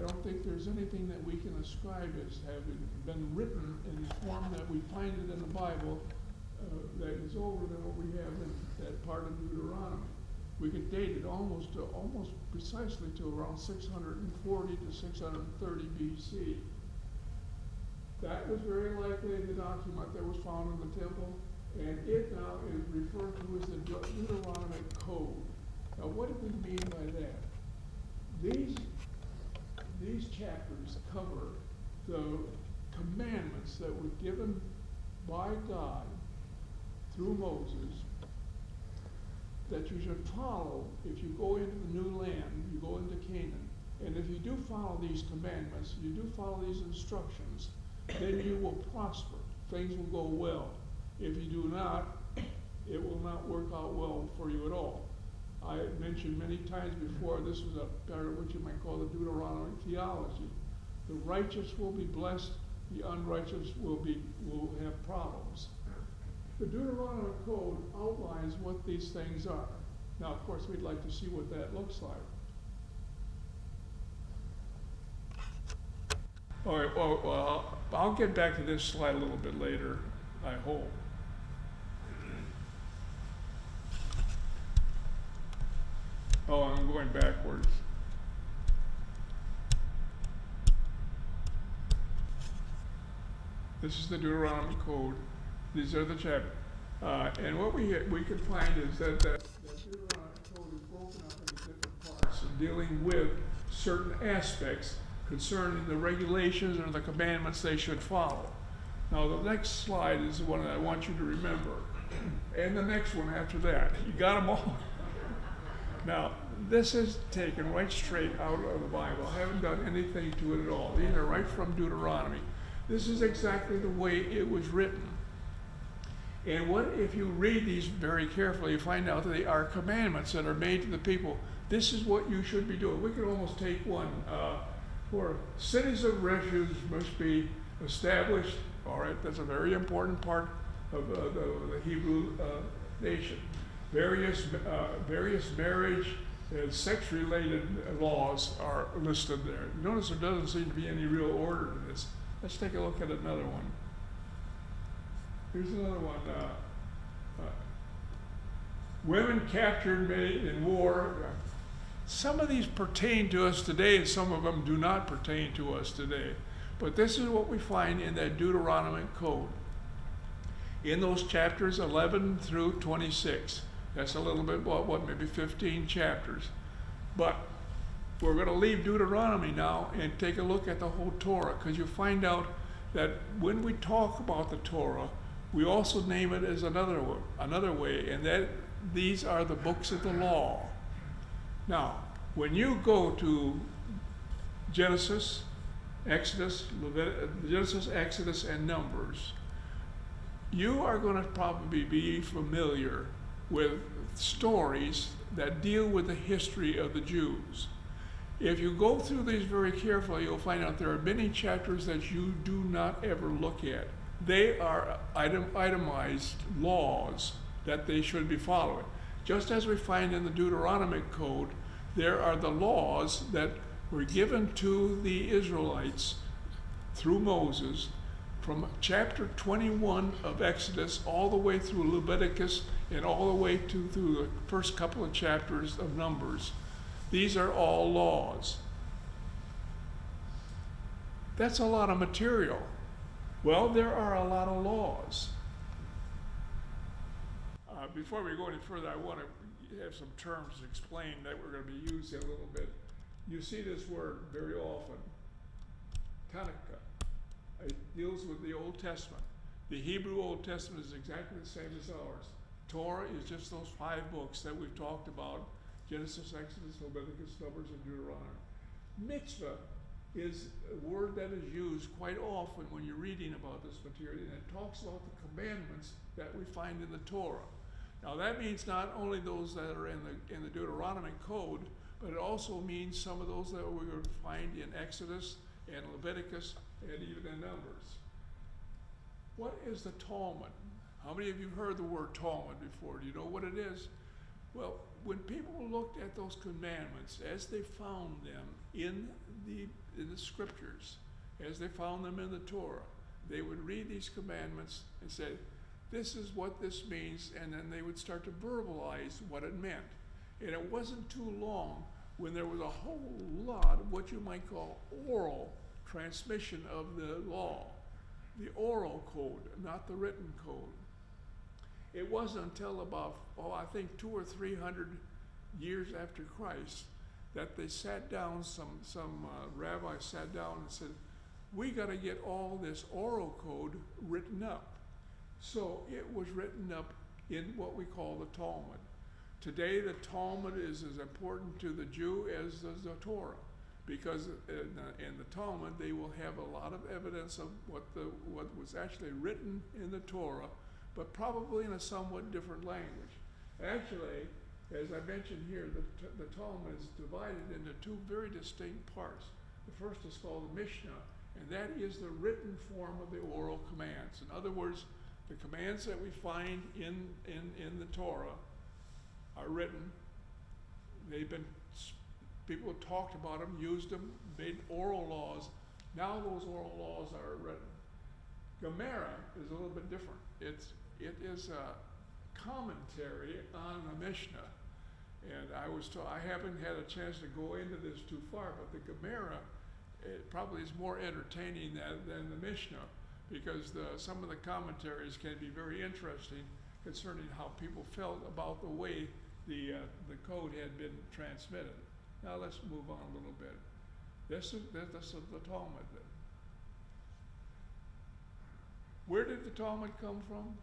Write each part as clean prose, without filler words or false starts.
don't think there's anything that we can ascribe as having been written in the form that we find it in the Bible that is older than what we have in that part of Deuteronomy. We could date it almost precisely to around 640 to 630 BC. That was very likely the document that was found in the temple, and it now is referred to as the Deuteronomic Code. Now, what do we mean by that? These chapters cover the commandments that were given by God through Moses that you should follow if you go into the new land, you go into Canaan. And if you do follow these commandments, you do follow these instructions, then you will prosper. Things will go well. If you do not, it will not work out well for you at all. I mentioned many times before, this was a part of what you might call the Deuteronomic theology. The righteous will be blessed, the unrighteous will have problems. The Deuteronomic Code outlines what these things are. Now, of course, we'd like to see what that looks like. All right, well, I'll get back to this slide a little bit later, I hope. Oh, I'm going backwards. This is the Deuteronomic Code. These are the chapters. And what we can find is that Deuteronomic Code is broken up into different parts, dealing with certain aspects concerning the regulations or the commandments they should follow. Now, the next slide is the one that I want you to remember. And the next one after that. You got them all? Now, this is taken right straight out of the Bible. I haven't done anything to it at all. These are right from Deuteronomy. This is exactly the way it was written. And what if you read these very carefully, you find out that they are commandments that are made to the people. This is what you should be doing. We could almost take one. For cities of refuge must be established. All right, that's a very important part of the Hebrew nation. Various marriage and sex-related laws are listed there. Notice there doesn't seem to be any real order to this. Let's take a look at another one. Here's another one. Women captured in war. Some of these pertain to us today, and some of them do not pertain to us today. But this is what we find in that Deuteronomic Code. In those chapters 11 through 26. That's a little bit, maybe 15 chapters. But we're going to leave Deuteronomy now and take a look at the whole Torah, because you find out that when we talk about the Torah, we also name it as another way, and that these are the books of the law. Now, when you go to Genesis, Exodus, and Numbers, you are going to probably be familiar with stories that deal with the history of the Jews. If you go through these very carefully, you'll find out there are many chapters that you do not ever look at. They are itemized laws that they should be following. Just as we find in the Deuteronomic Code, there are the laws that were given to the Israelites through Moses from chapter 21 of Exodus all the way through Leviticus and all the way through the first couple of chapters of Numbers. These are all laws. That's a lot of material. Well, there are a lot of laws. Before we go any further, I want to have some terms explained that we're going to be using a little bit. You see this word very often, Tanakh. It deals with the Old Testament. The Hebrew Old Testament is exactly the same as ours. Torah is just those 5 books that we've talked about: Genesis, Exodus, Leviticus, Numbers, and Deuteronomy. Mitzvah is a word that is used quite often when you're reading about this material, and it talks about the commandments that we find in the Torah. Now that means not only those that are in the Deuteronomic Code, but it also means some of those that we're going to find in Exodus and Leviticus and even in Numbers. What is the Talmud? How many of you heard the word Talmud before? Do you know what it is? Well, when people looked at those commandments as they found them in the scriptures, as they found them in the Torah, they would read these commandments and say, this is what this means, and then they would start to verbalize what it meant. And it wasn't too long when there was a whole lot of what you might call oral transmission of the law, the oral code, not the written code. It wasn't until about, I think 200 or 300 years after Christ that they sat down, some rabbis sat down and said, we got to get all this oral code written up. So it was written up in what we call the Talmud. Today the Talmud is as important to the Jew as the Torah, because in the Talmud they will have a lot of evidence of what was actually written in the Torah, but probably in a somewhat different language. Actually, as I mentioned here, the Talmud is divided into two very distinct parts. The first is called the Mishnah, and that is the written form of the oral commands. In other words, the commands that we find in the Torah are written. People have talked about them, used them, made oral laws. Now those oral laws are written. Gemara is a little bit different. It is a commentary on the Mishnah. And I haven't had a chance to go into this too far, but the Gemara, it probably is more entertaining than the Mishnah, because some of the commentaries can be very interesting concerning how people felt about the way the code had been transmitted. Now let's move on a little bit. This is the Talmud. Where did the Talmud come from?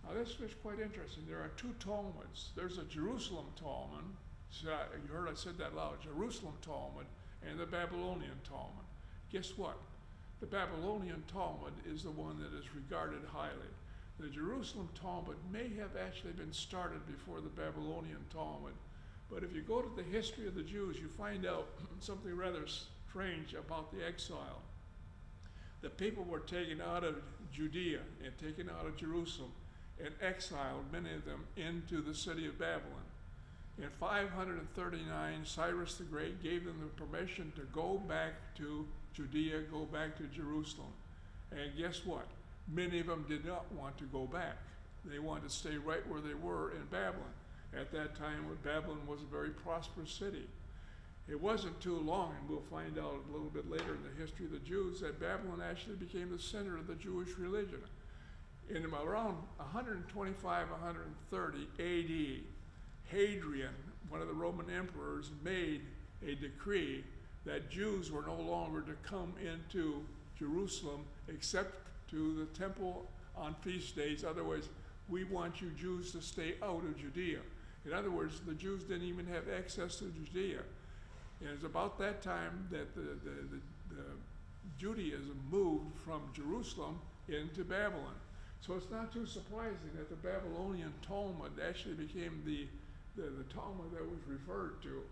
Now this is quite interesting. There are two Talmuds. There's a Jerusalem Talmud. You heard I said that loud. Jerusalem Talmud and the Babylonian Talmud. Guess what? The Babylonian Talmud is the one that is regarded highly. The Jerusalem Talmud may have actually been started before the Babylonian Talmud, but if you go to the history of the Jews, you find out something rather strange about the exile. The people were taken out of Judea and taken out of Jerusalem and exiled, many of them, into the city of Babylon. In 539, Cyrus the Great gave them the permission to go back to Judea, go back to Jerusalem. And guess what? Many of them did not want to go back. They wanted to stay right where they were in Babylon. At that time, Babylon was a very prosperous city. It wasn't too long, and we'll find out a little bit later in the history of the Jews, that Babylon actually became the center of the Jewish religion. In around 125, 130 AD, Hadrian, one of the Roman emperors, made a decree that Jews were no longer to come into Jerusalem except to the temple on feast days. Otherwise, we want you Jews to stay out of Judea. In other words, the Jews didn't even have access to Judea. And it's about that time that the Judaism moved from Jerusalem into Babylon. So it's not too surprising that the Babylonian Talmud actually became the Talmud that was referred to.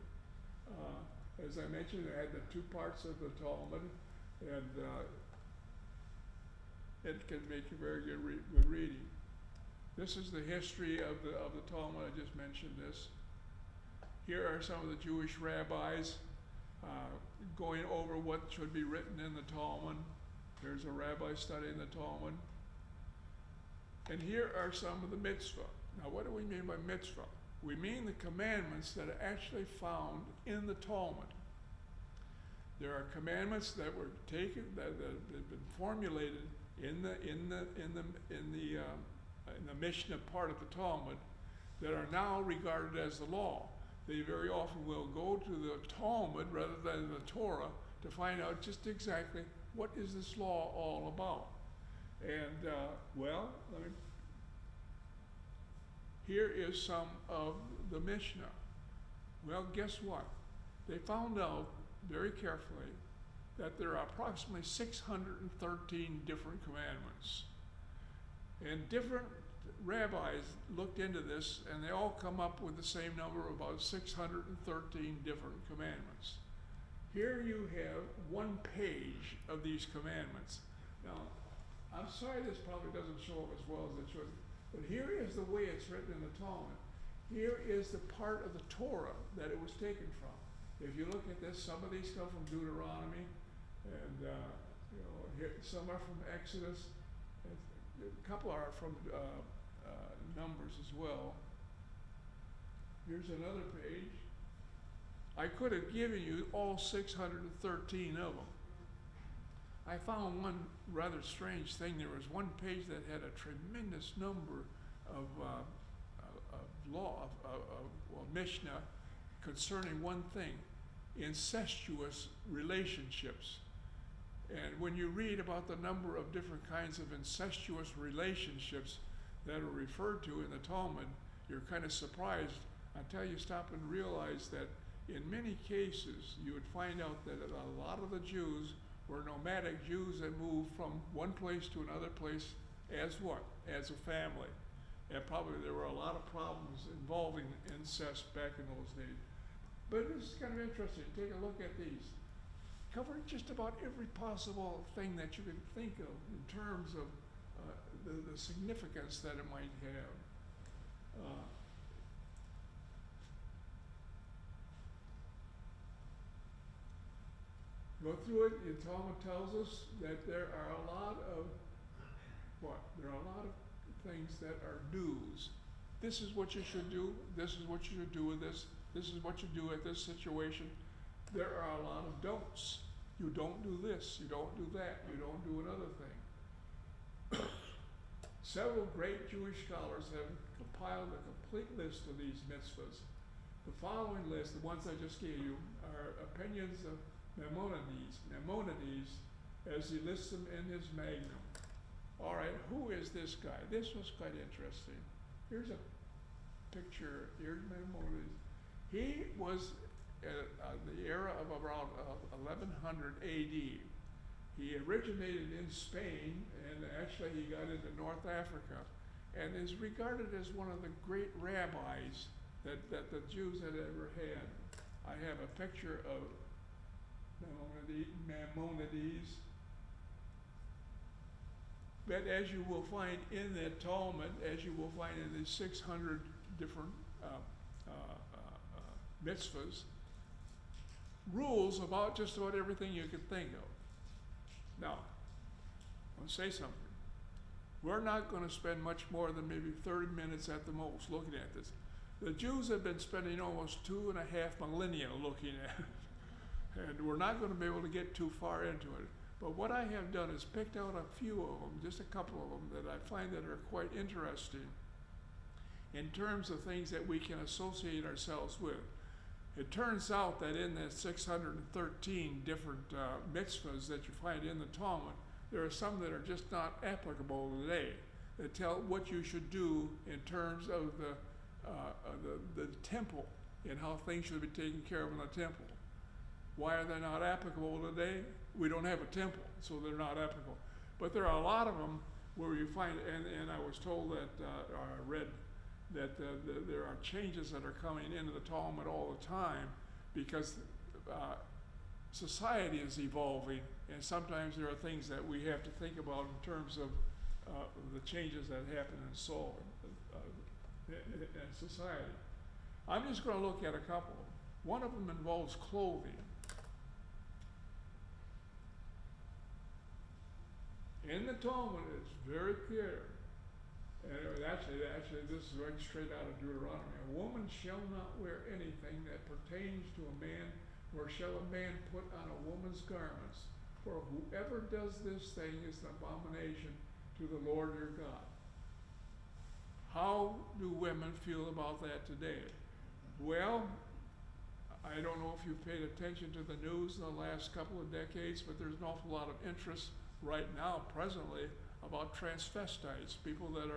As I mentioned, it had the two parts of the Talmud, and it can make a very good reading. This is the history of the Talmud. I just mentioned this. Here are some of the Jewish rabbis going over what should be written in the Talmud. There's a rabbi studying the Talmud. And here are some of the mitzvah. Now, what do we mean by mitzvah? We mean the commandments that are actually found in the Talmud. There are commandments that were taken, that have been formulated in the Mishnah part of the Talmud, that are now regarded as the law. They very often will go to the Talmud rather than the Torah to find out just exactly what is this law all about. And here is some of the Mishnah. Well, guess what? They found out very carefully that there are approximately 613 different commandments. And different rabbis looked into this, and they all come up with the same number, about 613 different commandments. Here you have one page of these commandments. Now, I'm sorry this probably doesn't show up as well as it should, but here is the way it's written in the Talmud. Here is the part of the Torah that it was taken from. If you look at this, some of these come from Deuteronomy, and here, some are from Exodus. A couple are from Numbers as well. Here's another page. I could have given you all 613 of them. I found one rather strange thing. There was one page that had a tremendous number of Mishnah concerning one thing: incestuous relationships. And when you read about the number of different kinds of incestuous relationships that are referred to in the Talmud, you're kind of surprised until you stop and realize that in many cases you would find out that a lot of the Jews were nomadic Jews that moved from one place to another place as what? As a family. And probably there were a lot of problems involving incest back in those days. But it's kind of interesting. Take a look at these. Covering just about every possible thing that you can think of in terms of the significance that it might have. Go through it. The Talmud tells us that there are a lot of what? There are a lot of things that are do's. This is what you should do. This is what you should do with this. This is what you do at this situation. There are a lot of don'ts. You don't do this. You don't do that. You don't do another thing. Several great Jewish scholars have compiled a complete list of these mitzvahs. The following list, the ones I just gave you, are opinions of Maimonides, as he lists them in his Magnum. All right, who is this guy? This was quite interesting. Here's a picture. Here's Maimonides. He was at the era of around 1100 AD. He originated in Spain, and actually he got into North Africa, and is regarded as one of the great rabbis that the Jews had ever had. I have a picture of Maimonides. But as you will find in the Talmud, as you will find in the 600 different mitzvahs, rules about just about everything you could think of. Now, I want to say something. We're not going to spend much more than maybe 30 minutes at the most looking at this. The Jews have been spending almost 2.5 millennia looking at it. And we're not going to be able to get too far into it. But what I have done is picked out a few of them, just a couple of them, that I find that are quite interesting in terms of things that we can associate ourselves with. It turns out that in the 613 different mitzvahs that you find in the Talmud, there are some that are just not applicable today, that tell what you should do in terms of the temple and how things should be taken care of in the temple. Why are they not applicable today? We don't have a temple, so they're not applicable. But there are a lot of them where you find, and I was told that, or I read that there are changes that are coming into the Talmud all the time because society is evolving, and sometimes there are things that we have to think about in terms of the changes that happen in society. I'm just going to look at a couple. One of them involves clothing. In the Talmud, it's very clear, and actually this is right straight out of Deuteronomy. A woman shall not wear anything that pertains to a man, nor shall a man put on a woman's garments. For whoever does this thing is an abomination to the Lord your God. How do women feel about that today? Well, I don't know if you've paid attention to the news in the last couple of decades, but there's an awful lot of interest right now, presently, about transvestites, people that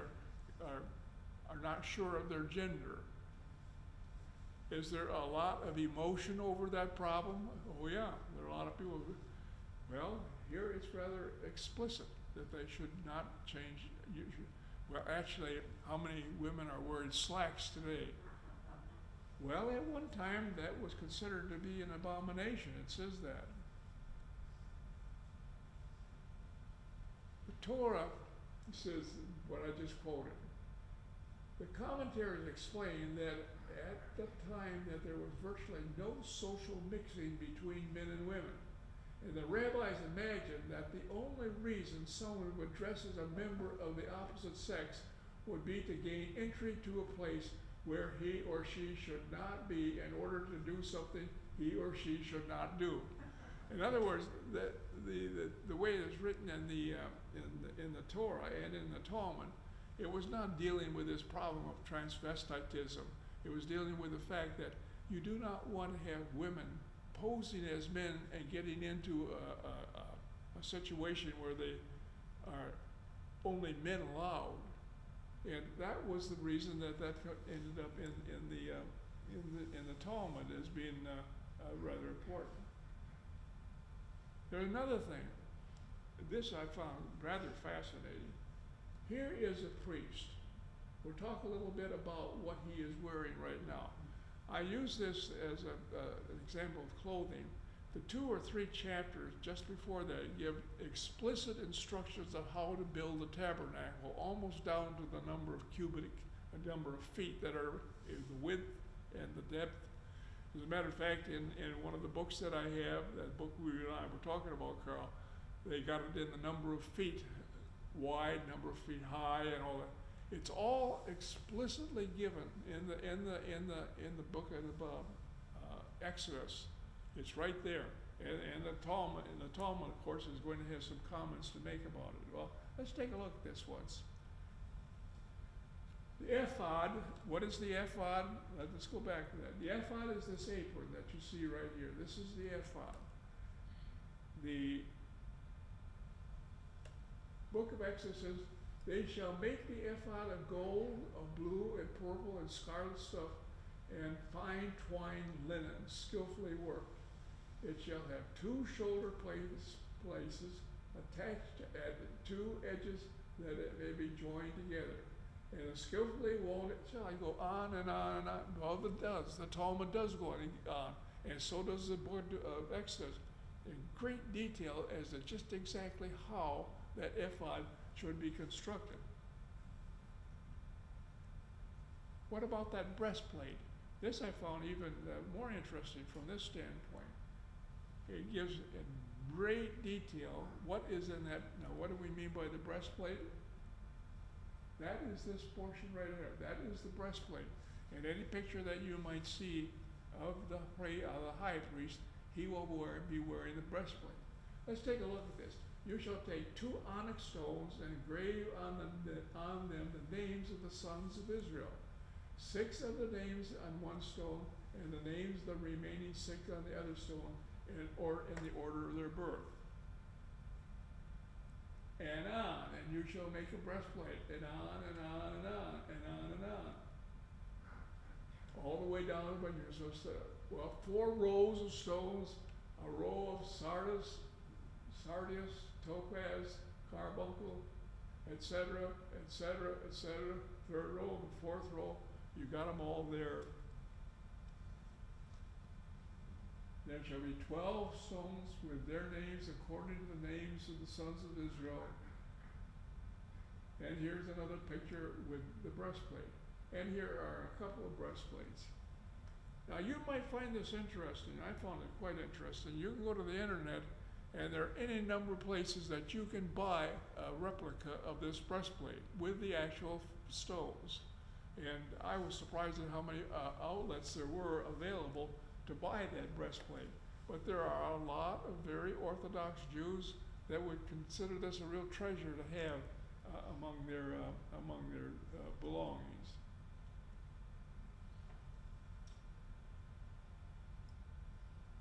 are not sure of their gender. Is there a lot of emotion over that problem? Oh yeah, there are a lot of people. Well, here it's rather explicit that they should not change. Well, actually, how many women are wearing slacks today? Well, at one time that was considered to be an abomination. It says that. The Torah says what I just quoted. The commentaries explain that at the time that there was virtually no social mixing between men and women. And the rabbis imagined that the only reason someone would dress as a member of the opposite sex would be to gain entry to a place where he or she should not be in order to do something he or she should not do. In other words, the way it's written in the Torah and in the Talmud, it was not dealing with this problem of transvestitism. It was dealing with the fact that you do not want to have women posing as men and getting into a situation where they are only men allowed. And that was the reason that ended up in the Talmud as being rather important. There's another thing. This I found rather fascinating. Here is a priest. We'll talk a little bit about what he is wearing right now. I use this as an example of clothing. The 2 or 3 chapters just before that give explicit instructions on how to build the tabernacle, almost down to the number of number of feet that are in the width and the depth. As a matter of fact, in one of the books that I have, that book we and I were talking about, Carl, they got it in the number of feet wide, number of feet high, and all that. It's all explicitly given in the book of Exodus. It's right there, and the Talmud. And the Talmud, of course, is going to have some comments to make about it. Well, let's take a look at this once. The ephod. What is the ephod? Let's go back to that. The ephod is this apron that you see right here. This is the ephod. The book of Exodus says, "They shall make the ephod of gold, of blue, and purple, and scarlet stuff, and fine twined linen, skillfully worked. It shall have 2 shoulder places attached at the 2 edges, that it may be joined together. And a skillfully woven," shall I go on and on and on? Well, it does. The Talmud does go on, and so does the book of Exodus, in great detail as to just exactly how that ephod should be constructed. What about that breastplate? This I found even more interesting from this standpoint. It gives in great detail what is in that. Now, what do we mean by the breastplate? That is this portion right here. That is the breastplate. And any picture that you might see of the high priest, he will be wearing the breastplate. Let's take a look at this. "You shall take 2 onyx stones and engrave on them the names of the sons of Israel. 6 of the names on one stone, and the names of the remaining 6 on the other stone, in the order of their birth." And on, "and you shall make a breastplate," and on and on and on and on and on. All the way down to here. So, 4 rows of stones, a row of sardius, topaz, carbuncle, etc., etc., etc. 3rd row, the 4th row, you got them all there. "There shall be 12 stones with their names according to the names of the sons of Israel." And here's another picture with the breastplate. And here are a couple of breastplates. Now, you might find this interesting. I found it quite interesting. You can go to the internet, and there are any number of places that you can buy a replica of this breastplate with the actual stones. And I was surprised at how many outlets there were available to buy that breastplate. But there are a lot of very Orthodox Jews that would consider this a real treasure to have among their belongings.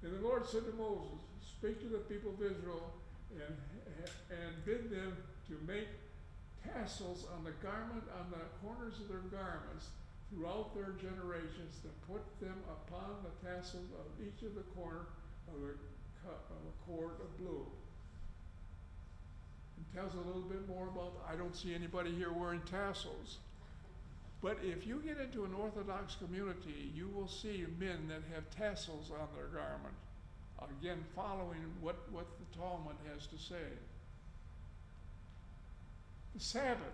"And the Lord said to Moses, Speak to the people of Israel and bid them to make tassels on the corners of their garments throughout their generations, to put them upon the tassels of each of the corner of a cord of blue." It tells a little bit more about, I don't see anybody here wearing tassels. But if you get into an Orthodox community, you will see men that have tassels on their garment. Again, following what the Talmud has to say. The Sabbath.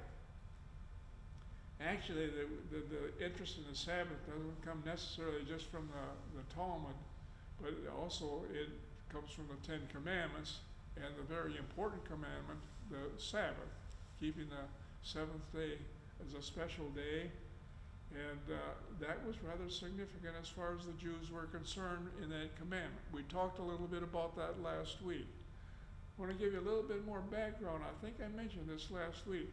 Actually, the interest in the Sabbath doesn't come necessarily just from the Talmud, but also it comes from the Ten Commandments and the very important commandment, the Sabbath, keeping the seventh day as a special day. And that was rather significant as far as the Jews were concerned in that commandment. We talked a little bit about that last week. I want to give you a little bit more background. I think I mentioned this last week.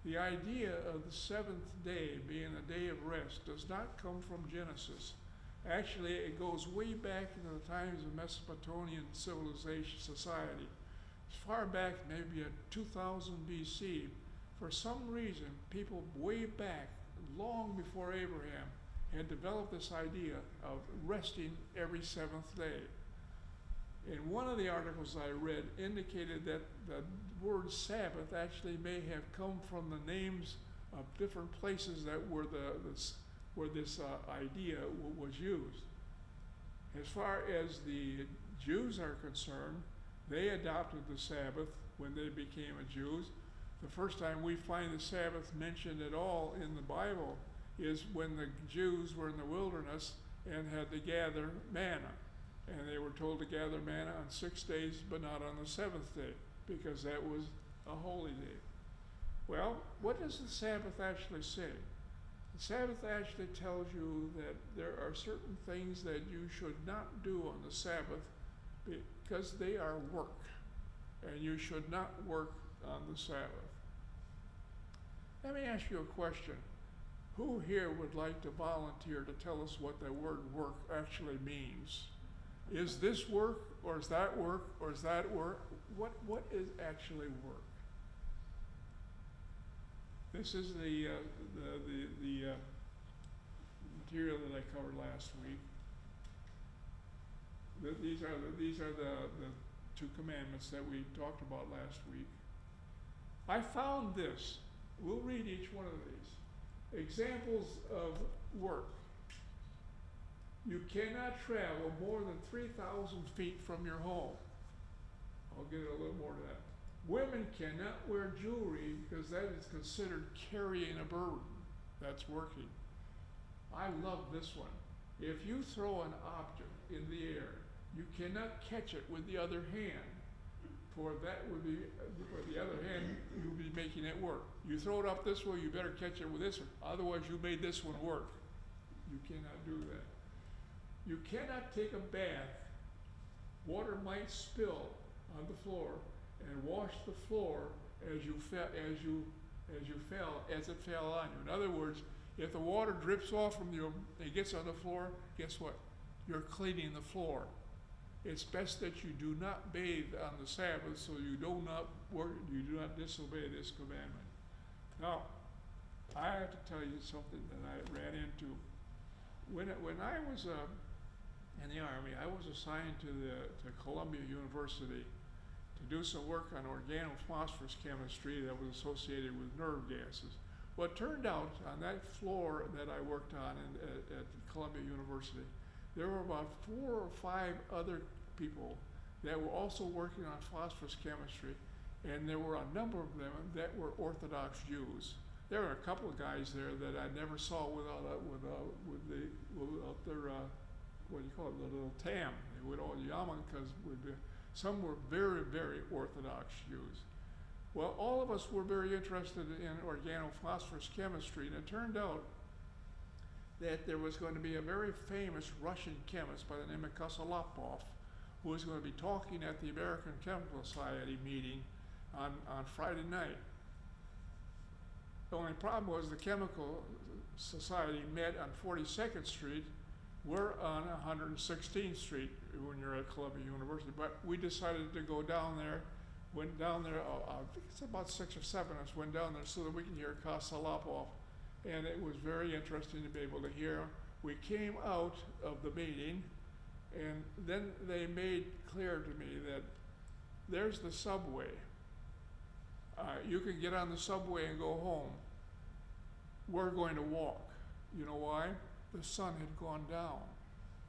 The idea of the seventh day being a day of rest does not come from Genesis. Actually, it goes way back into the times of Mesopotamian civilization society. As far back, maybe at 2000 BC, for some reason, people way back, long before Abraham, had developed this idea of resting every seventh day. And one of the articles I read indicated that the word Sabbath actually may have come from the names of different places that where this idea was used. As far as the Jews are concerned, they adopted the Sabbath when they became Jews. The first time we find the Sabbath mentioned at all in the Bible is when the Jews were in the wilderness and had to gather manna. And they were told to gather manna on 6 days, but not on the seventh day, because that was a holy day. Well, what does the Sabbath actually say? The Sabbath actually tells you that there are certain things that you should not do on the Sabbath because they are work, and you should not work on the Sabbath. Let me ask you a question. Who here would like to volunteer to tell us what the word work actually means? Is this work, or is that work, or is that work? What is actually work? This is the material that I covered last week. These are the two commandments that we talked about last week. I found this. We'll read each one of these. Examples of work. You cannot travel more than 3,000 feet from your home. I'll get a little more to that. Women cannot wear jewelry because that is considered carrying a burden. That's working. I love this one. If you throw an object in the air, you cannot catch it with the other hand. For the other hand, you'll be making it work. You throw it up this way, you better catch it with this one. Otherwise, you made this one work. You cannot do that. You cannot take a bath. Water might spill on the floor and wash the floor as it fell on you. In other words, if the water drips off from you and gets on the floor, guess what? You're cleaning the floor. It's best that you do not bathe on the Sabbath, so you do not disobey this commandment. Now, I have to tell you something that I ran into. When I was in the Army, I was assigned to Columbia University to do some work on organophosphorus chemistry that was associated with nerve gases. Well, it turned out on that floor that I worked on at Columbia University, there were about 4 or 5 other people that were also working on phosphorus chemistry, and there were a number of them that were Orthodox Jews. There were a couple of guys there that I never saw without their what do you call it, the little tam, they would all yarmulkes. Some were very, very Orthodox Jews. Well, all of us were very interested in organophosphorus chemistry, and it turned out that there was going to be a very famous Russian chemist by the name of Kosolapov who was going to be talking at the American Chemical Society meeting on Friday night. The only problem was the Chemical Society met on 42nd Street. We're on 116th Street when you're at Columbia University, but we decided to go down there. Went down there, I think it's about 6 or 7 of us went down there so that we could hear Kosolapov. And it was very interesting to be able to hear him. We came out of the meeting, and then they made clear to me that there's the subway. You can get on the subway and go home. We're going to walk. You know why? The sun had gone down,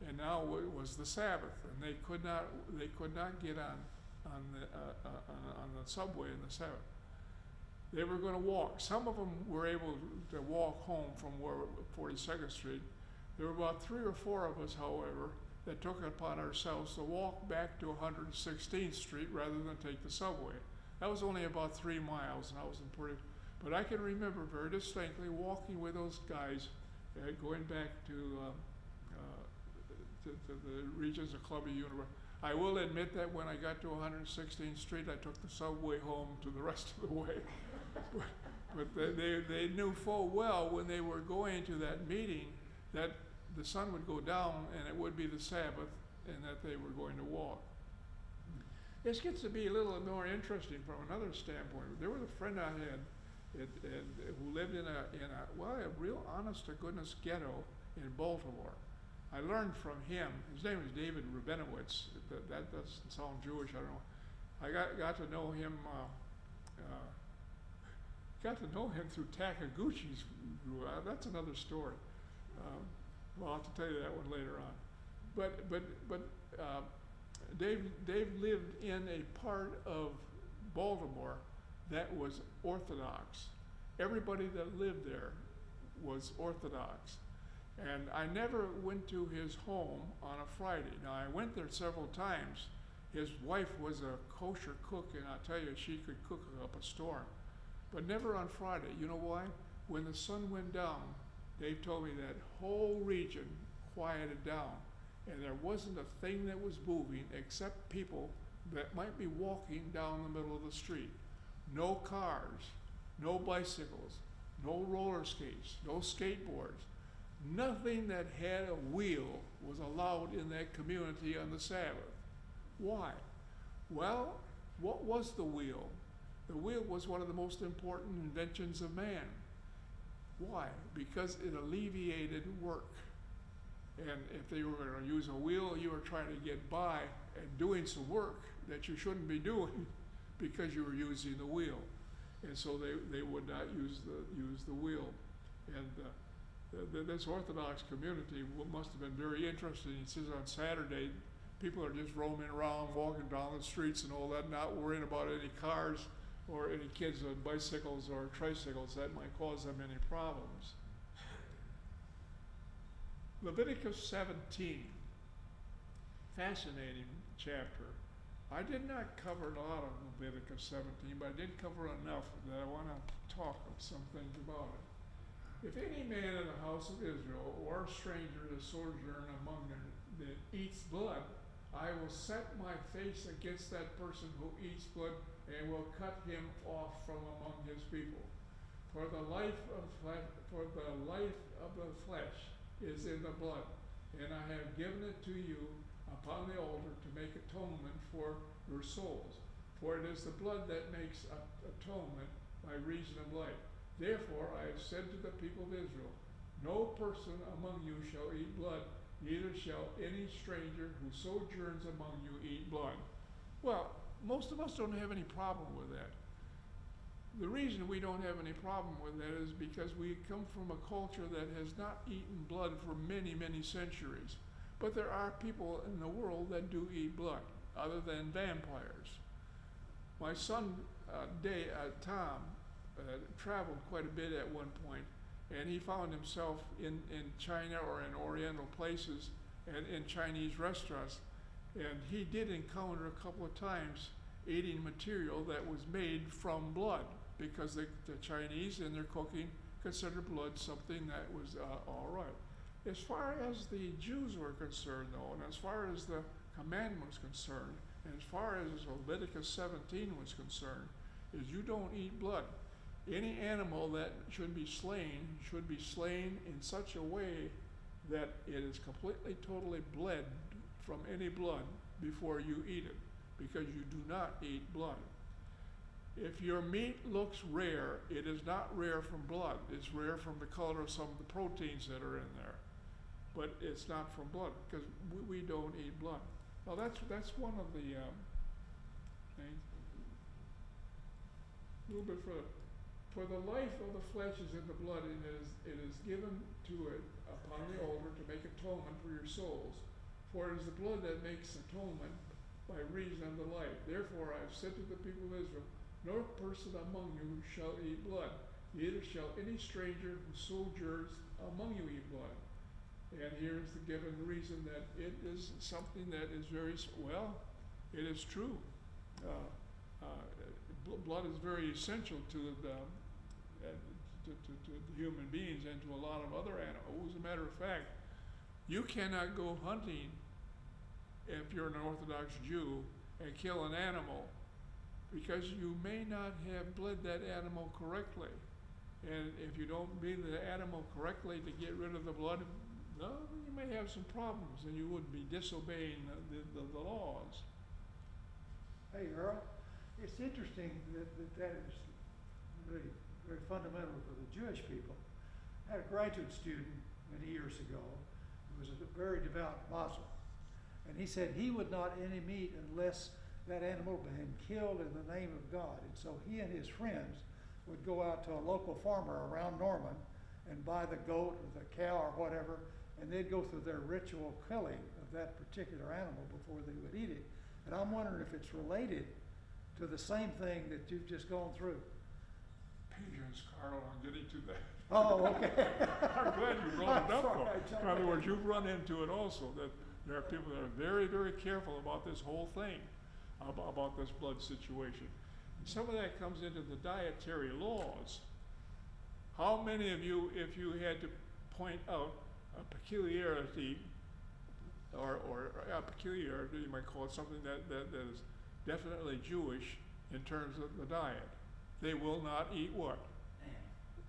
and now it was the Sabbath, and they could not get on the subway in the Sabbath. They were going to walk. Some of them were able to walk home from 42nd Street. There were about 3 or 4 of us, however, that took it upon ourselves to walk back to 116th Street rather than take the subway. That was only about 3 miles, and I wasn't pretty. But I can remember very distinctly walking with those guys, going back to the regions of Columbia University. I will admit that when I got to 116th Street, I took the subway home to the rest of the way. but they knew full well when they were going to that meeting that the sun would go down and it would be the Sabbath and that they were going to walk. This gets to be a little more interesting from another standpoint. There was a friend I had who lived in a real honest-to-goodness ghetto in Baltimore. I learned from him. His name was David Rabinowitz. That doesn't sound Jewish. I don't know. I got to know him. Got to know him through Takaguchi's. That's another story. Well, I'll have to tell you that one later on. But Dave lived in a part of Baltimore that was Orthodox. Everybody that lived there was Orthodox. And I never went to his home on a Friday. Now, I went there several times. His wife was a kosher cook, and I'll tell you, she could cook up a storm. But never on Friday. You know why? When the sun went down, Dave told me that whole region quieted down, and there wasn't a thing that was moving except people that might be walking down the middle of the street. No cars, no bicycles, no roller skates, no skateboards. Nothing that had a wheel was allowed in that community on the Sabbath. Why? Well, what was the wheel? The wheel was one of the most important inventions of man. Why? Because it alleviated work. And if they were going to use a wheel, you were trying to get by and doing some work that you shouldn't be doing because you were using the wheel. And so they would not use the wheel. And this Orthodox community must have been very interesting. He says on Saturday, people are just roaming around, walking down the streets and all that, not worrying about any cars or any kids on bicycles or tricycles that might cause them any problems. Leviticus 17, fascinating chapter. I did not cover a lot of Leviticus 17, but I did cover enough that I want to talk some things about it. If any man in the house of Israel or a stranger that sojourn among them that eats blood, I will set my face against that person who eats blood and will cut him off from among his people. For the life of the flesh is in the blood, and I have given it to you upon the altar to make atonement for your souls. For it is the blood that makes atonement by reason of life. Therefore I have said to the people of Israel, no person among you shall eat blood, neither shall any stranger who sojourns among you eat blood. Well, most of us don't have any problem with that. The reason we don't have any problem with that is because we come from a culture that has not eaten blood for many, many centuries. But there are people in the world that do eat blood, other than vampires. My son, Tom, traveled quite a bit at one point, and he found himself in China or in Oriental places and in Chinese restaurants. And he did encounter a couple of times eating material that was made from blood, because the Chinese in their cooking consider blood something that was all right. As far as the Jews were concerned, though, and as far as the commandment was concerned, and as far as Leviticus 17 was concerned, is you don't eat blood. Any animal that should be slain in such a way that it is completely, totally bled from any blood before you eat it, because you do not eat blood. If your meat looks rare, it is not rare from blood. It's rare from the color of some of the proteins that are in there. But it's not from blood, because we don't eat blood. Now that's one of the things. A little bit further. For the life of the flesh is in the blood, and it is given to it upon the altar to make atonement for your souls. For it is the blood that makes atonement by reason of the life. Therefore I have said to the people of Israel, nor person among you who shall eat blood. Neither shall any stranger who sojourns among you eat blood. And here's the given reason that it is something that is very, well, it is true. Blood is very essential to human beings and to a lot of other animals. As a matter of fact, you cannot go hunting if you're an Orthodox Jew and kill an animal because you may not have bled that animal correctly. And if you don't bleed the animal correctly to get rid of the blood, no, you may have some problems and you would be disobeying the laws. Hey, Earl, it's interesting that is really very fundamental for the Jewish people. I had a graduate student many years ago who was a very devout Muslim. And he said he would not eat any meat unless that animal had been killed in the name of God. And so he and his friends would go out to a local farmer around Norman and buy the goat or the cow or whatever, and they'd go through their ritual killing of that particular animal before they would eat it. And I'm wondering if it's related to the same thing that you've just gone through. Patience, Carl, I'm getting to that. Oh, okay. I'm glad you brought it up, Sorry, though. In other words, you've run into it also, that there are people that are very, very careful about this whole thing, about this blood situation. Some of that comes into the dietary laws. How many of you, if you had to point out a peculiarity, or a peculiarity, you might call it something that is definitely Jewish in terms of the diet? They will not eat what?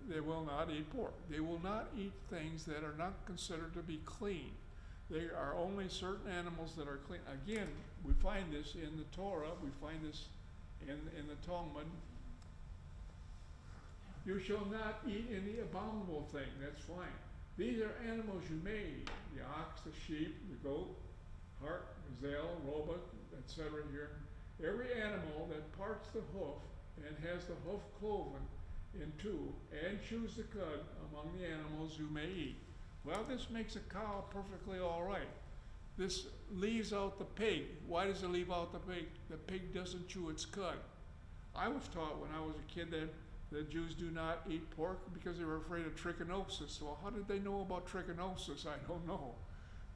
They will not eat pork. They will not eat things that are not considered to be clean. There are only certain animals that are clean. Again, we find this in the Torah, we find this in the Talmud. You shall not eat any abominable thing. That's fine. These are animals you may eat. The ox, the sheep, the goat, hart, gazelle, roebuck, etc. here. Every animal that parts the hoof and has the hoof cloven in two and chews the cud among the animals you may eat. Well, this makes a cow perfectly all right. This leaves out the pig. Why does it leave out the pig? The pig doesn't chew its cud. I was taught when I was a kid that the Jews do not eat pork because they were afraid of trichinosis. Well, how did they know about trichinosis? I don't know.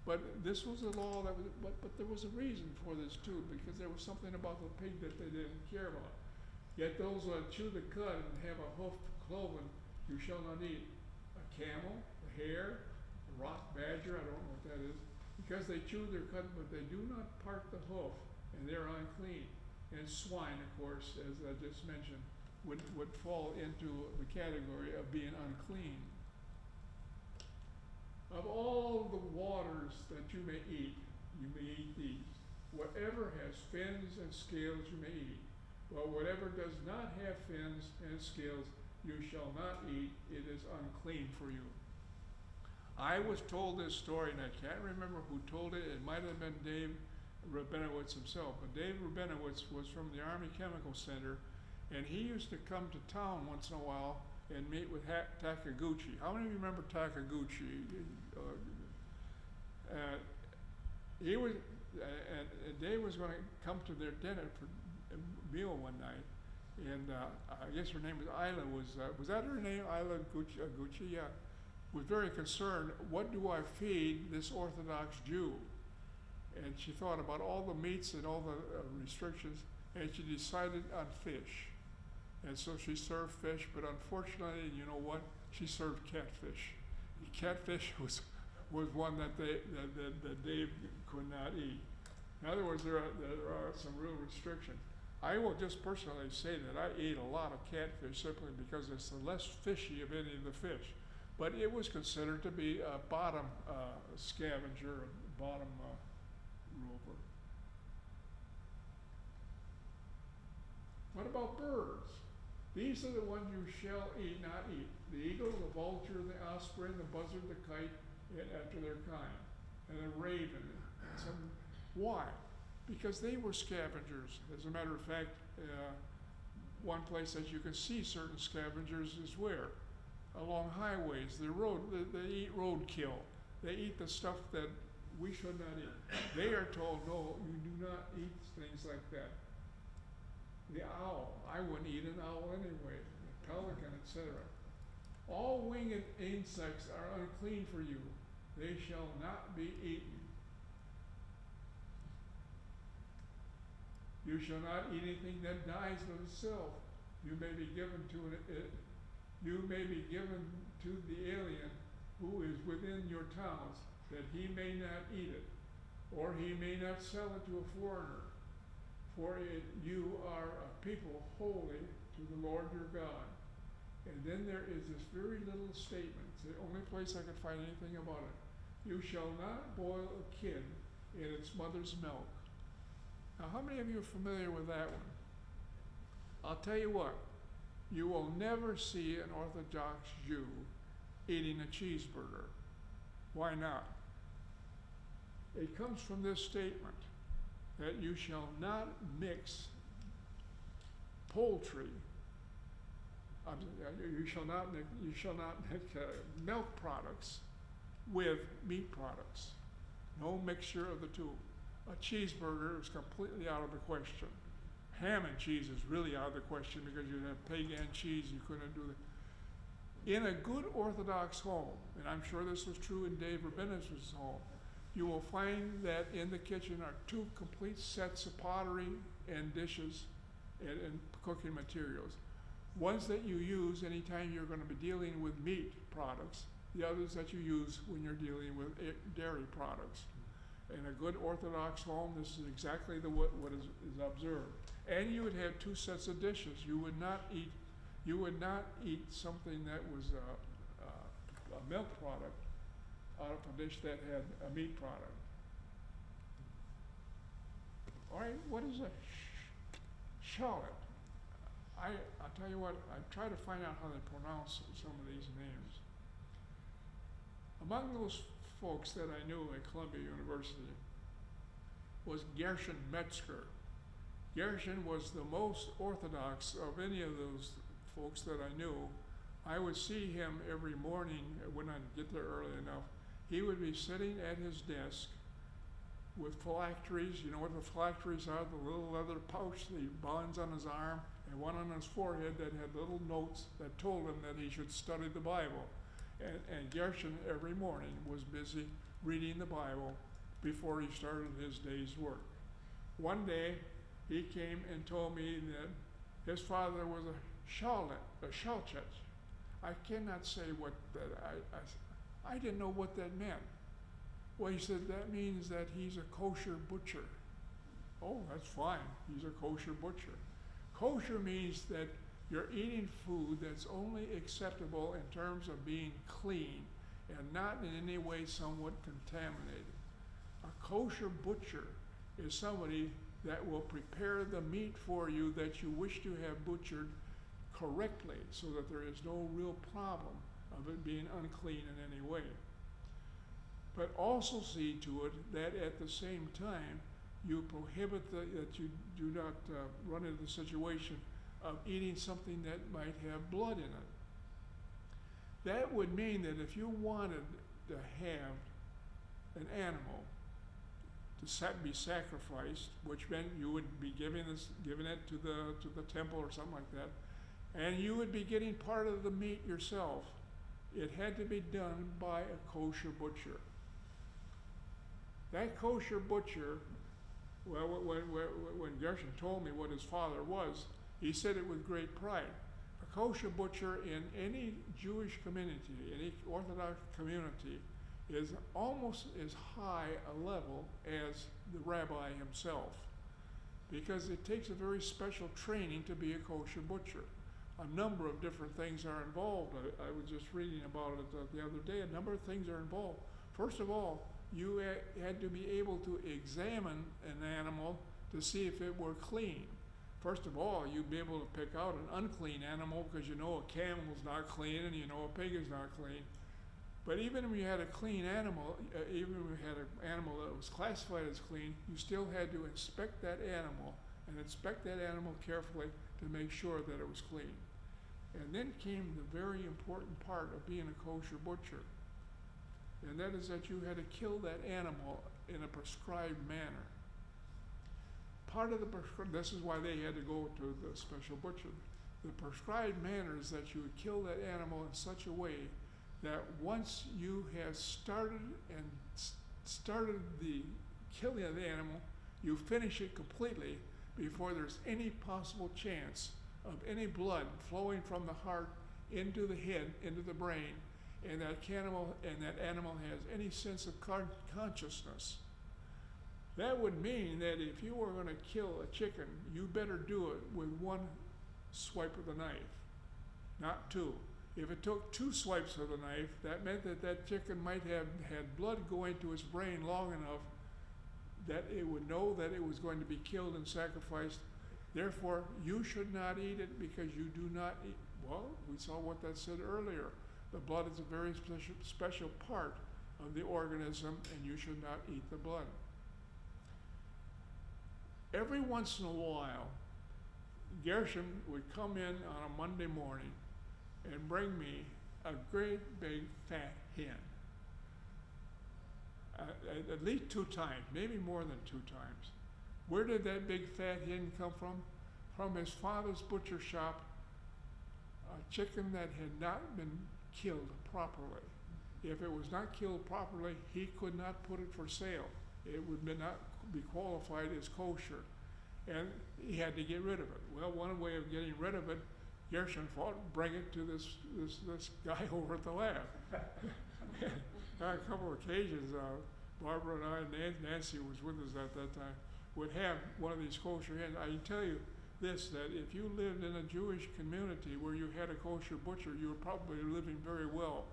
But this was a law that was, but there was a reason for this too, because there was something about the pig that they didn't care about. Yet those that chew the cud and have a hoof cloven, you shall not eat. A camel, a hare, a rock badger, I don't know what that is, because they chew their cud, but they do not part the hoof, and they're unclean. And swine, of course, as I just mentioned, would fall into the category of being unclean. Of all the waters that you may eat these. Whatever has fins and scales you may eat, but whatever does not have fins and scales you shall not eat. It is unclean for you. I was told this story, and I can't remember who told it. It might have been Dave Rabinowitz himself, but Dave Rabinowitz was from the Army Chemical Center, and he used to come to town once in a while and meet with Takaguchi. How many of you remember Takaguchi? He was, and Dave was going to come to their dinner for a meal one night, and I guess her name was Isla. Was that her name, Isla Gucci? Yeah. Was very concerned. What do I feed this Orthodox Jew? And she thought about all the meats and all the restrictions, and she decided on fish. And so she served fish, but unfortunately, you know what? She served catfish. Catfish was one that Dave could not eat. In other words, there are some real restrictions. I will just personally say that I ate a lot of catfish simply because it's the less fishy of any of the fish. But it was considered to be a bottom scavenger, a bottom rover. What about birds? These are the ones you shall eat, not eat. The eagle, the vulture, the osprey, the buzzard, the kite, after their kind, and the raven. Why? Because they were scavengers. As a matter of fact, one place that you can see certain scavengers is where? Along highways. They eat roadkill. They eat the stuff that we should not eat. They are told, no, you do not eat things like that. the owl. I wouldn't eat an owl anyway, the pelican, etc. All winged insects are unclean for you. They shall not be eaten. You shall not eat anything that dies of itself. You may be given to the alien who is within your towns, that he may not eat it, or he may not sell it to a foreigner. For you are a people holy to the Lord your God. And then there is this very little statement. It's the only place I could find anything about it. You shall not boil a kid in its mother's milk. Now, how many of you are familiar with that one? I'll tell you what, you will never see an Orthodox Jew eating a cheeseburger. Why not? It comes from this statement, that you shall not mix poultry. You shall not mix milk products with meat products. No mixture of the two. A cheeseburger is completely out of the question. Ham and cheese is really out of the question because you have pagan cheese, you couldn't do that. In a good Orthodox home, and I'm sure this was true in Dave Rabinowitz' home, you will find that in the kitchen are two complete sets of pottery and dishes and cooking materials. Ones that you use anytime you're going to be dealing with meat products, the others that you use when you're dealing with dairy products. In a good Orthodox home, this is exactly what is observed. And you would have two sets of dishes. You would not eat something that was a milk product out of a dish that had a meat product. All right, what is a shallot? I'll tell you what, I try to find out how they pronounce some of these names. Among those folks that I knew at Columbia University was Gershon Metzger. Gershon was the most Orthodox of any of those folks that I knew. I would see him every morning when I'd get there early enough. He would be sitting at his desk with phylacteries. You know what the phylacteries are? The little leather pouch, the bonds on his arm, and one on his forehead that had little notes that told him that he should study the Bible. And Gershon every morning was busy reading the Bible before he started his day's work. One day, he came and told me that his father was a shalchet. I cannot say what that, I didn't know what that meant. Well, he said, that means that he's a kosher butcher. Oh, that's fine, he's a kosher butcher. Kosher means that you're eating food that's only acceptable in terms of being clean and not in any way somewhat contaminated. A kosher butcher is somebody that will prepare the meat for you that you wish to have butchered correctly so that there is no real problem of it being unclean in any way. But also see to it that at the same time you prohibit that you do not run into the situation of eating something that might have blood in it. That would mean that if you wanted to have an animal to be sacrificed, which meant you would be giving it to the temple or something like that, and you would be getting part of the meat yourself, it had to be done by a kosher butcher. That kosher butcher, well, when Gershon told me what his father was, he said it with great pride. A kosher butcher in any Jewish community, any Orthodox community, is almost as high a level as the rabbi himself, because it takes a very special training to be a kosher butcher. A number of different things are involved. I was just reading about it the other day. A number of things are involved. First of all, you had to be able to examine an animal to see if it were clean. First of all, you'd be able to pick out an unclean animal because you know a camel's not clean and you know a pig is not clean. But even when you had a clean animal, even when you had an animal that was classified as clean, you still had to inspect that animal and inspect that animal carefully to make sure that it was clean. And then came the very important part of being a kosher butcher. And that is that you had to kill that animal in a prescribed manner. part of this is why they had to go to the special butcher. The prescribed manner is that you would kill that animal in such a way that once you have started the killing of the animal, you finish it completely before there's any possible chance of any blood flowing from the heart into the head, into the brain, and that animal has any sense of consciousness. That would mean that if you were going to kill a chicken, you better do it with one swipe of the knife, not two. If it took 2 swipes of the knife, that meant that that chicken might have had blood going to its brain long enough that it would know that it was going to be killed and sacrificed. Therefore, you should not eat it because you do not eat. Well, we saw what that said earlier. The blood is a very special part of the organism, and you should not eat the blood. Every once in a while, Gershom would come in on a Monday morning and bring me a great big fat hen. At least 2 times, maybe more than 2 times. Where did that big fat hen come from? From his father's butcher shop, a chicken that had not been killed properly. If it was not killed properly, he could not put it for sale. It would not be qualified as kosher, and he had to get rid of it. Well, one way of getting rid of it, Gershom thought, bring it to this guy over at the lab. On a couple of occasions, Barbara and I, and Nancy was with us at that time, would have one of these kosher hens. I can tell you this, that if you lived in a Jewish community where you had a kosher butcher, you were probably living very well.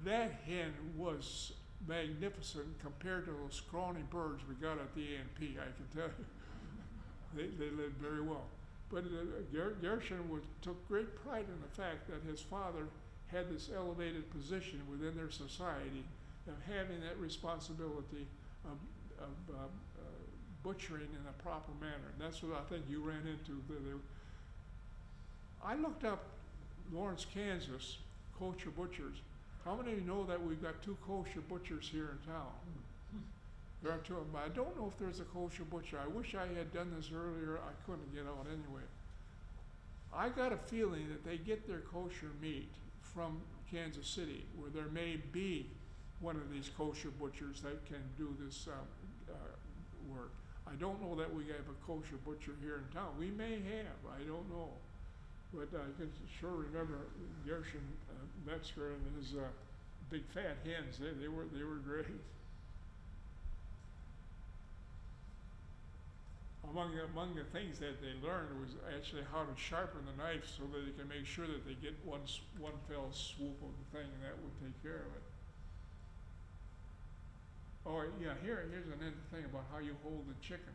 That hen was magnificent compared to those scrawny birds we got at the A&P, I can tell you. They lived very well. But Gershom took great pride in the fact that his father had this elevated position within their society of having that responsibility of butchering in a proper manner. And that's what I think you ran into. I looked up Lawrence, Kansas, kosher butchers. How many of you know that we've got 2 kosher butchers here in town? There are 2 of them. I don't know if there's a kosher butcher. I wish I had done this earlier. I couldn't get out anyway. I got a feeling that they get their kosher meat from Kansas City, where there may be one of these kosher butchers that can do this work. I don't know that we have a kosher butcher here in town. We may have, I don't know. But I can sure remember Gershom Metzger and his big fat hens. They were great. Among the things that they learned was actually how to sharpen the knife so that they can make sure that they get one fell swoop of the thing, and that would take care of it. Oh yeah, here's another thing about how you hold the chicken.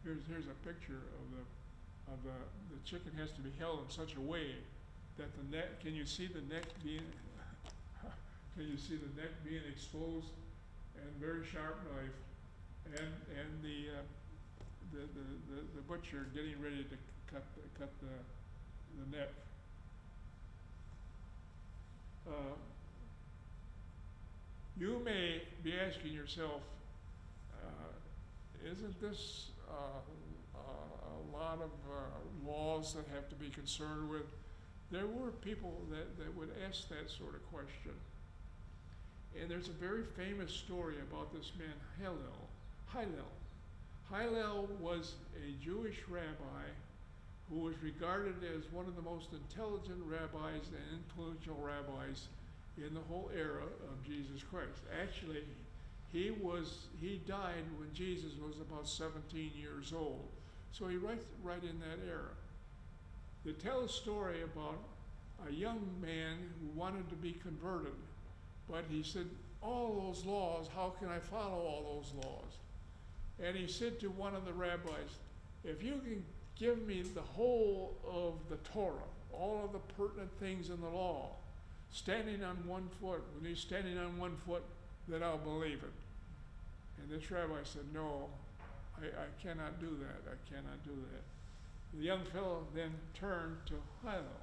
Here's a picture of the chicken has to be held in such a way that the neck. Can you see the neck being? Can you see the neck being exposed? And very sharp knife, and the butcher getting ready to cut the neck. You may be asking yourself, isn't this a lot of laws that have to be concerned with? There were people that would ask that sort of question. And there's a very famous story about this man, Hillel. Hillel was a Jewish rabbi who was regarded as one of the most intelligent rabbis and influential rabbis in the whole era of Jesus Christ. Actually, he died when Jesus was about 17 years old. So he writes right in that era. They tell a story about a young man who wanted to be converted. But he said, all those laws, how can I follow all those laws? And he said to one of the rabbis, if you can give me the whole of the Torah, all of the pertinent things in the law, standing on one foot, when he's standing on one foot, then I'll believe it. And this rabbi said, no, I cannot do that. I cannot do that. The young fellow then turned to Hillel.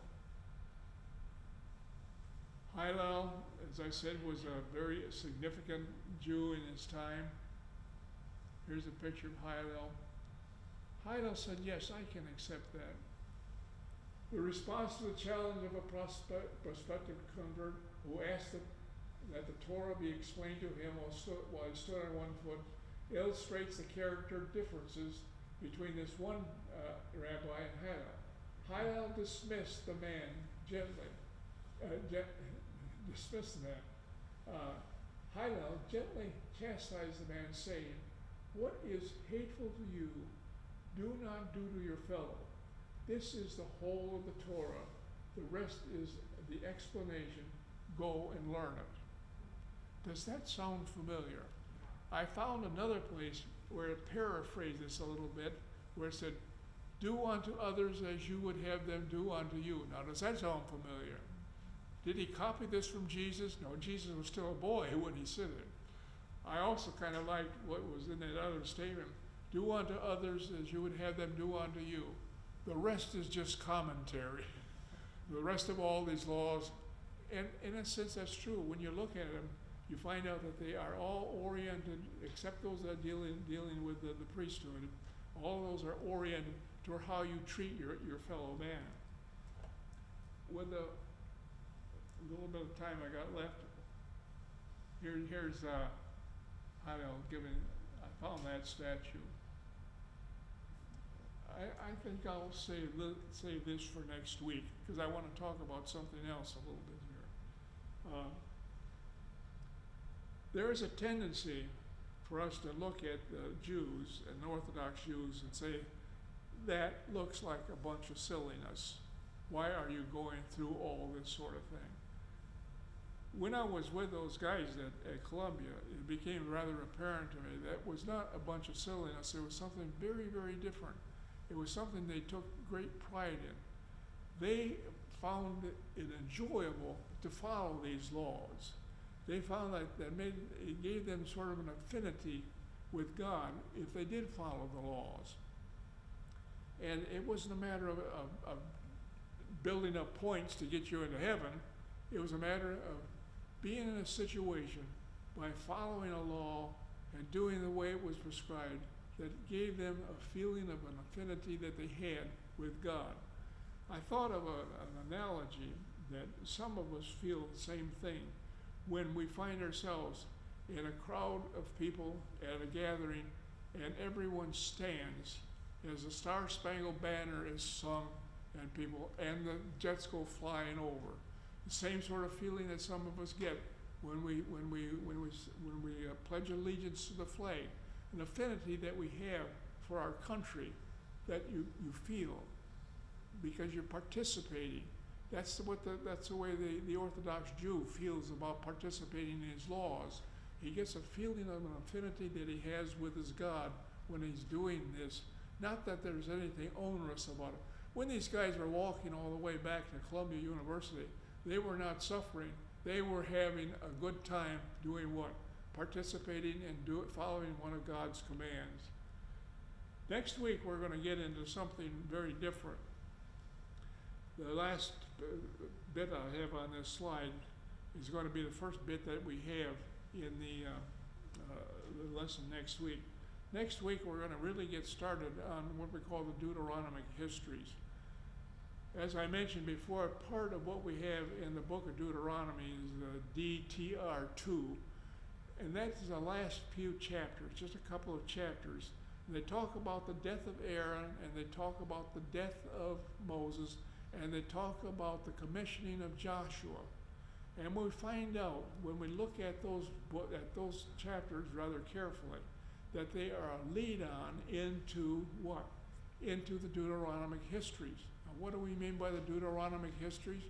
Hillel, as I said, was a very significant Jew in his time, Here's a picture of Hillel. Hillel said, yes, I can accept that. The response to the challenge of a prospective convert who asked that the Torah be explained to him while he stood on one foot illustrates the character differences between this one rabbi and Hillel. Hillel dismissed the man gently. Hillel gently chastised the man, saying, what is hateful to you, do not do to your fellow. This is the whole of the Torah. The rest is the explanation. Go and learn it. Does that sound familiar? I found another place where it paraphrased this a little bit, where it said, do unto others as you would have them do unto you. Now, does that sound familiar? Did he copy this from Jesus? No, Jesus was still a boy when he said it. I also kind of liked what was in that other statement. Do unto others as you would have them do unto you. The rest is just commentary. The rest of all these laws, and in a sense that's true. When you look at them, you find out that they are all oriented, except those that are dealing with the priesthood. All of those are oriented toward how you treat your fellow man. With the little bit of time I got left, here's Hillel giving. I found that statue. I think I'll save this for next week because I want to talk about something else a little bit here. There is a tendency for us to look at the Jews and Orthodox Jews and say, that looks like a bunch of silliness. Why are you going through all this sort of thing? When I was with those guys at Columbia, it became rather apparent to me that was not a bunch of silliness. It was something very, very different. It was something they took great pride in. They found it enjoyable to follow these laws. They found that it gave them sort of an affinity with God if they did follow the laws. And it wasn't a matter of building up points to get you into heaven. It was a matter of being in a situation by following a law and doing the way it was prescribed that gave them a feeling of an affinity that they had with God. I thought of an analogy that some of us feel the same thing when we find ourselves in a crowd of people at a gathering and everyone stands as the Star-Spangled Banner is sung and the jets go flying over. The same sort of feeling that some of us get when we pledge allegiance to the flag, an affinity that we have for our country that you feel because you're participating. That's the way the Orthodox Jew feels about participating in his laws. He gets a feeling of an affinity that he has with his God when he's doing this. Not that there's anything onerous about it. When these guys were walking all the way back to Columbia University, they were not suffering. They were having a good time doing what? Participating and following one of God's commands. Next week, we're going to get into something very different. The last bit I have on this slide is going to be the first bit that we have in the lesson next week. Next week, we're going to really get started on what we call the Deuteronomic histories. As I mentioned before, part of what we have in the book of Deuteronomy is the DTR2, and that's the last few chapters, just a couple of chapters. And they talk about the death of Aaron, and they talk about the death of Moses, and they talk about the commissioning of Joshua. And we find out when we look at those chapters rather carefully that they are a lead-on into what? Into the Deuteronomic histories. Now, what do we mean by the Deuteronomic histories?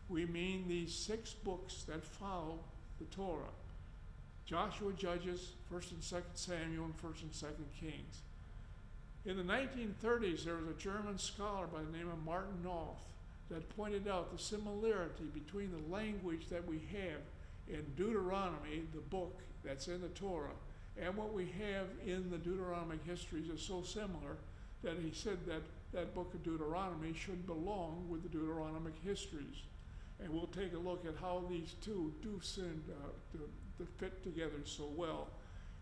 We mean these 6 books that follow the Torah. Joshua, Judges, 1st and 2nd Samuel, and 1st and 2nd Kings. In the 1930s, there was a German scholar by the name of Martin Knopf that pointed out the similarity between the language that we have in Deuteronomy, the book that's in the Torah, and what we have in the Deuteronomic histories is so similar that he said that that book of Deuteronomy should belong with the Deuteronomic histories. And we'll take a look at how these two do seem to fit together so well.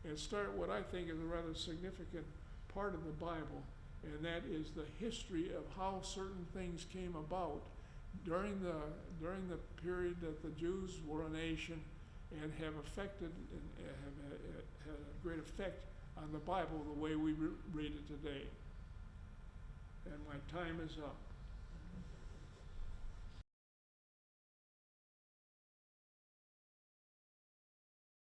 and start what I think is a rather significant part of the Bible, and that is the history of how certain things came about during the period that the Jews were a nation and have affected and have had a great effect on the Bible the way we read it today. And my time is up.